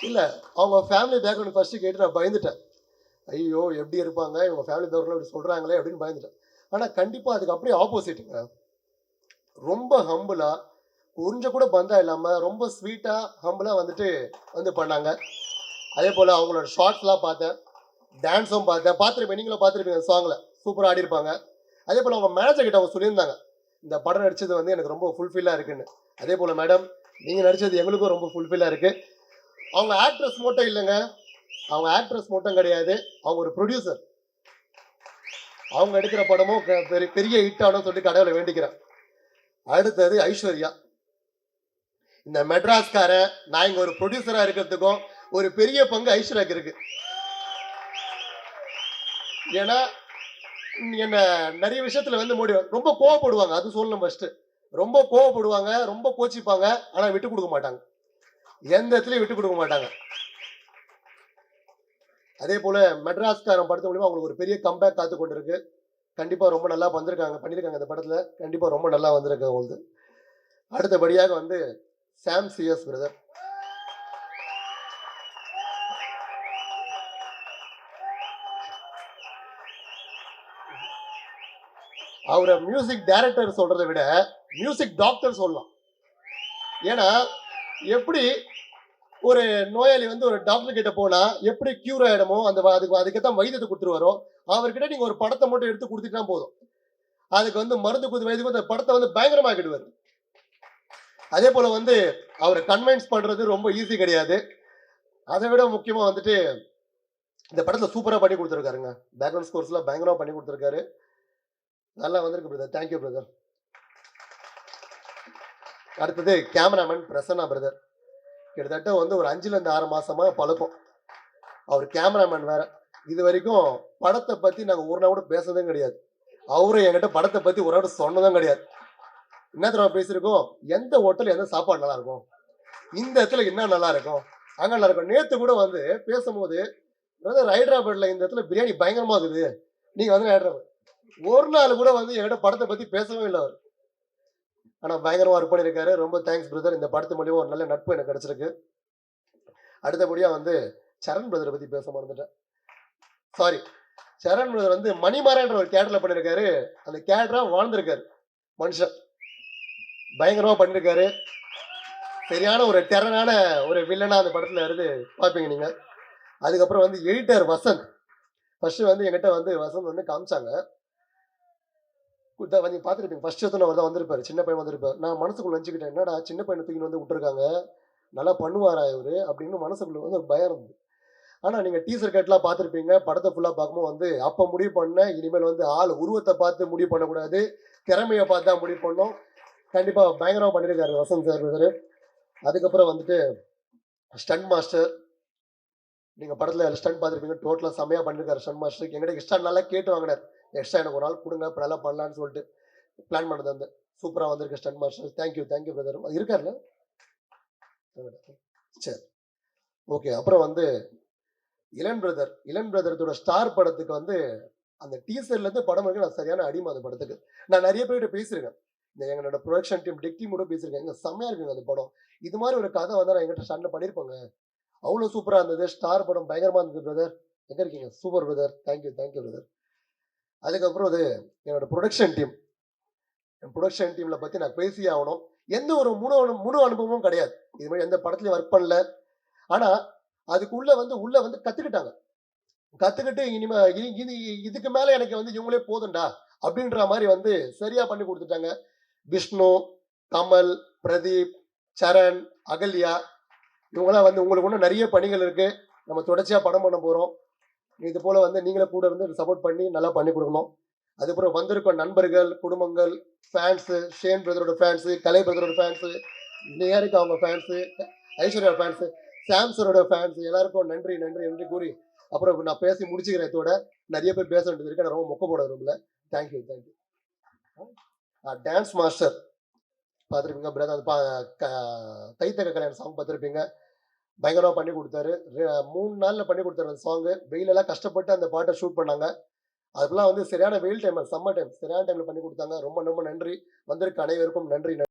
இல்லை, அவங்க family background first கேட்டு நான் பயந்துட்டேன். ஐயோ எப்படி இருப்பாங்க இவங்க ஃபேமிலி பேக்ரவுண்ட் இப்படி சொல்கிறாங்களே அப்படின்னு பயந்துட்டேன். ஆனால் கண்டிப்பாக அதுக்கு அப்படியே ஆப்போசிட்டுங்க. ரொம்ப ஹம்பிளா, கொஞ்சம் கூட பந்தா இல்லாமல் ரொம்ப ஸ்வீட்டாக ஹம்பிளாக வந்து பண்ணாங்க. அதே போல் அவங்களோட ஷார்ட்ஸ்லாம் பார்த்தேன், டான்ஸும் பார்த்தேன். பார்த்துருப்பேன், நீங்களும் பார்த்துருப்பீங்க. சாங்கில் சூப்பராக ஆடிருப்பாங்க. அதே போல் அவங்க மேனேஜர் கிட்ட அவங்க சொல்லியிருந்தாங்க, இந்த படம் நடிச்சது வந்து எனக்கு ரொம்ப ஃபுல்ஃபில்லாக இருக்குன்னு. அதே போல் மேடம், நீங்கள் நடித்தது எங்களுக்கும் ரொம்ப ஃபுல்ஃபில்லாக இருக்குது. அவங்க ஆக்ட்ரஸ் மட்டும் இல்லைங்க, அவங்க ஆக்ட்ரஸ் மட்டும் கிடையாது, அவங்க ஒரு ப்ரொடியூசர். அவங்க எடுக்கிற படமும் பெரிய ஹிட் ஆகணும்னு சொல்லி கடவுளை வேண்டிக்கிறேன். அடுத்தது ஐஸ்வர்யா. இந்த மெட்ராஸ்கார நான் இங்க ஒரு ப்ரொடியூசரா இருக்கிறதுக்கும் ஒரு பெரிய பங்கு ஐஸ்வர்யாக்கு இருக்கு. ஏன்னா என்ன நிறைய விஷயத்துல வந்து ரொம்ப கோவப்படுவாங்க, அது சொல்லணும் ஃபர்ஸ்ட். ரொம்ப கோவப்படுவாங்க, ரொம்ப கோச்சிப்பாங்க, ஆனா விட்டு கொடுக்க மாட்டாங்க, எந்த இடத்துலயும் விட்டு கொடுக்க மாட்டாங்க. அதே போல மெட்ராஸ்காரன் படத்து மூலியமா அவங்களுக்கு ஒரு பெரிய கம்பேக் காத்து கொண்டு இருக்கு. கண்டிப்பா ரொம்ப நல்லா பண்ணிருக்காங்க இந்த படத்துல. கண்டிப்பா ரொம்ப நல்லா வந்திருக்கு அவங்களுக்கு. அடுத்தபடியாக வந்து சாம் சிஎஸ் பிரதர். அவரை மியூசிக் டைரக்டர் சொல்றதை விட மியூசிக் டாக்டர் சொல்லலாம். ஏன்னா எப்படி ஒரு நோயாளி வந்து ஒரு டாக்டர் கிட்ட போனா எப்படி கியூர் ஆயிடுமோ அதுக்கேற்ற வைத்தியத்தை கொடுத்துருவாரோ, அவர்கிட்ட நீங்க ஒரு படத்தை மட்டும் எடுத்து கொடுத்துட்டா போதும், அதுக்கு வந்து மருந்து குத்து வைத்தியம் அந்த படத்தை வந்து பயங்கரமாக்கிடுவார். அதே போல வந்து அவரை கன்வின்ஸ் பண்றது ரொம்ப ஈஸி கிடையாது. அதை விட முக்கியமா வந்துட்டு இந்த படத்துல சூப்பரா பண்ணி கொடுத்துருக்காருங்க. பேக்ரவுண்ட் ஸ்கோர்ஸ்லாம் பயங்கரமா பண்ணி கொடுத்துருக்காரு. நல்லா வந்திருக்கு பிரதர். Thank you brother. அடுத்தது கேமராமேன் பிரசன்னா பிரதர். கிட்டத்தட்ட வந்து ஒரு 5ல இருந்து 6 மாசமா பழக்கம். அவர் கேமராமேன் வேற. இது வரைக்கும் படத்தை பத்தி நாங்க ஒரு நாள் கூட பேசுனதும் கிடையாது. அவரும் என்கிட்ட படத்தை பத்தி ஒரு நாள் சொன்னதும் கிடையாது. என்ன தடவை பேசியிருக்கோம், எந்த ஹோட்டல் எந்த சாப்பாடு நல்லா இருக்கும், இந்த இடத்துல என்ன நல்லா இருக்கும், அங்க நல்லா இருக்கும். நேத்து கூட வந்து பேசும்போது பிரதர் ஹைதராபாத்ல இந்த இடத்துல பிரியாணி பயங்கரமா இருக்குது, நீங்க வந்து ஹைதராபாத். ஒரு நாள் கூட வந்து என்கிட்ட படத்தை பத்தி பேசவே இல்லை அவர். ஆனா பயங்கரமா ஒர்க் பண்ணியிருக்காரு. ரொம்ப தேங்க்ஸ் பிரதர். இந்த படத்து மூலியமா ஒரு நல்ல நட்பு எனக்கு கிடைச்சிருக்கு. அடுத்தபடியா வந்து சரண் பிரதரை பத்தி பேச மறந்துட்டேன், சாரி. சரண் பிரதர் வந்து மணிமாறன்ற ஒரு கேரக்டர்ல பண்ணியிருக்காரு. அந்த கேரக்டரா வாழ்ந்திருக்காரு மனுஷன். பயங்கரமா பண்ணிருக்காரு. சரியான ஒரு டெரரான ஒரு வில்லனா அந்த படத்துல இருந்து பார்ப்பீங்க நீங்க. அதுக்கப்புறம் வந்து எடிட்டர் வசந்த். ஃபர்ஸ்ட் வந்து என்கிட்ட வந்து வசந்த் வந்து காமிச்சாங்க. நீங்க பார்த்துருப்பீங்க, ஃபர்ஸ்ட் அவர் தான் வந்திருப்பாரு, சின்ன பையன் வந்திருப்பாரு. நான் மனசுக்குள்ள நினச்சிக்கிட்டேன், என்னடா சின்ன பையனை தூக்கின்னு வந்து விட்டுருக்காங்க, நல்லா பண்ணுவாரா இவரு அப்படின்னு மனசுக்குள்ள வந்து ஒரு பயம் இருந்தது. ஆனா நீங்க டீசர் கட்லாம் பார்த்துருப்பீங்க. படத்தை ஃபுல்லா பார்க்கும்போது வந்து அப்ப முடிவு பண்ண, இனிமேல் வந்து ஆள் உருவத்தை பார்த்து முடிவு பண்ணக்கூடாது, திறமையை பார்த்து தான் முடிவு பண்ணோம். கண்டிப்பா பயங்கரமா பண்ணியிருக்காரு வசந்த் சார். அதுக்கப்புறம் வந்துட்டு ஸ்டண்ட் மாஸ்டர். நீங்க படத்துல ஸ்டண்ட் பார்த்துருப்பீங்க, டோட்டலா செம்மையா பண்ணிருக்காரு ஸ்டண்ட் மாஸ்டர். எங்கிட்ட எக்ஸ்ட்ரா நல்லா கேட்டு வாங்கினார், எக்ஸ்ட்ரா எனக்கு ஒரு ஆள் கொடுங்க, இப்போ நல்லா பண்ணலான்னு சொல்லிட்டு பிளான் பண்ணது வந்து சூப்பரா வந்திருக்கு ஸ்டண்ட் மாஸ்டர். Thank you brother. இருக்காருல்ல, சரி ஓகே. அப்புறம் வந்து இளன் பிரதரோட ஸ்டார் படத்துக்கு வந்து அந்த டீசர்ல இருந்து படம் வரைக்கும் நான் சரியான அடிமை அந்த படத்துக்கு. நான் நிறைய பேர்கிட்ட பேசியிருக்கேன், இந்த எங்களோட ப்ரொடக்ஷன் டீம் டெக் டீமோட பேசியிருக்கேன். எங்க செம்மையா இருக்குங்க அந்த படம். இது மாதிரி ஒரு கதை வந்தா நான் எங்கிட்ட ஸ்டார்ட்ல பண்ணிருப்பாங்க. அவ்வளவு சூப்பரா இருந்தது. ஸ்டார் படம் பயங்கரமா இருந்தது பிரதர். எங்க இருக்கீங்க? Super brother. Thank you brother. அதுக்கப்புறம் அது என்னோட ப்ரொடக்ஷன் டீம்ல பத்தி நான் பேசியே ஆகணும். எந்த ஒரு முழு அனுபவமும் கிடையாது, இது மாதிரி எந்த படத்துலயும் ஒர்க் பண்ணல. ஆனா அதுக்குள்ள வந்து கத்துக்கிட்டு இனிமே இதுக்கு மேல எனக்கு வந்து இவங்களே போதும்டா அப்படின்ற மாதிரி வந்து சரியா பண்ணி கொடுத்துட்டாங்க. விஷ்ணு, கமல், பிரதீப், சரண், அகல்யா, இவங்களாம் வந்து உங்களுக்கு இன்னும் நிறைய பணிகள் இருக்கு. நம்ம தொடர்ச்சியா படம் பண்ண போறோம். இது போல வந்து நீங்களே கூட இருந்து சப்போர்ட் பண்ணி நல்லா பண்ணி கொடுக்கணும். அதுக்கப்புறம் வந்திருக்கும் நண்பர்கள், குடும்பங்கள், ஃபேன்ஸு, ஷேன் பிரதரோட ஃபேன்ஸு, கலை பிரதரோட ஃபேன்ஸு, நேருக்கு அவங்க ஃபேன்ஸு, ஐஸ்வர்யா ஃபேன்ஸு, சாம்சரோட ஃபேன்ஸு, எல்லாருக்கும் நன்றி கூறி அப்புறம் நான் பேசி முடிச்சுக்கிறேன். இதோட நிறைய பேர் பேச வேண்டியது இருக்கு, நான் ரொம்ப மொக்க போட விரும்பல. தேங்க்யூ. டான்ஸ் மாஸ்டர் பார்த்துருப்பீங்க பிரதர், தைத்தக கல்யாணம் சாங் பார்த்துருப்பீங்க. பயங்கரமா பண்ணி கொடுத்தாரு. 3 நாள்ல பண்ணி கொடுத்தாரு அந்த சாங்கு. வெயிலெல்லாம் கஷ்டப்பட்டு அந்த பாட்டை ஷூட் பண்ணாங்க. அதுக்கெல்லாம் வந்து சரியான வெயில் டைம், சம்மர் டைம், சரியான டைம்ல பண்ணி கொடுத்தாங்க. ரொம்ப நன்றி. வந்திருக்க அனைவருக்கும் நன்றி.